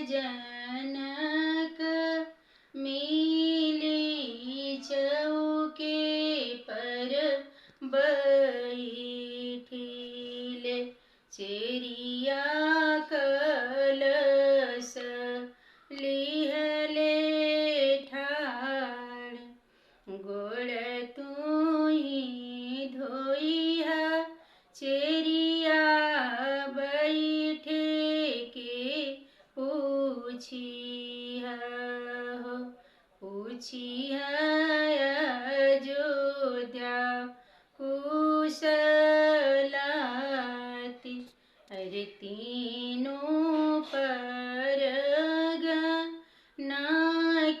जनक मिली चौके पर बैठिले। चेरिया कलश लिहले ठाड़, गोड़ तुही धोइहा चेरिया बैठे के पूछिहा हो। पूछिहा अयोध्या कुशलाति, अरे तीनों परगना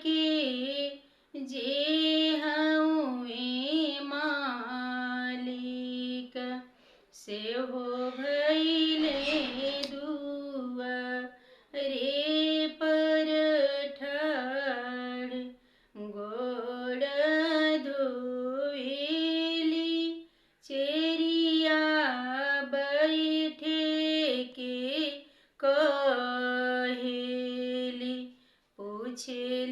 के जे हउए मालिक, से हो भइले दुआरे पर ठाड़, गोड़ धोइली चेरिया बैठे के कहेली। पूछे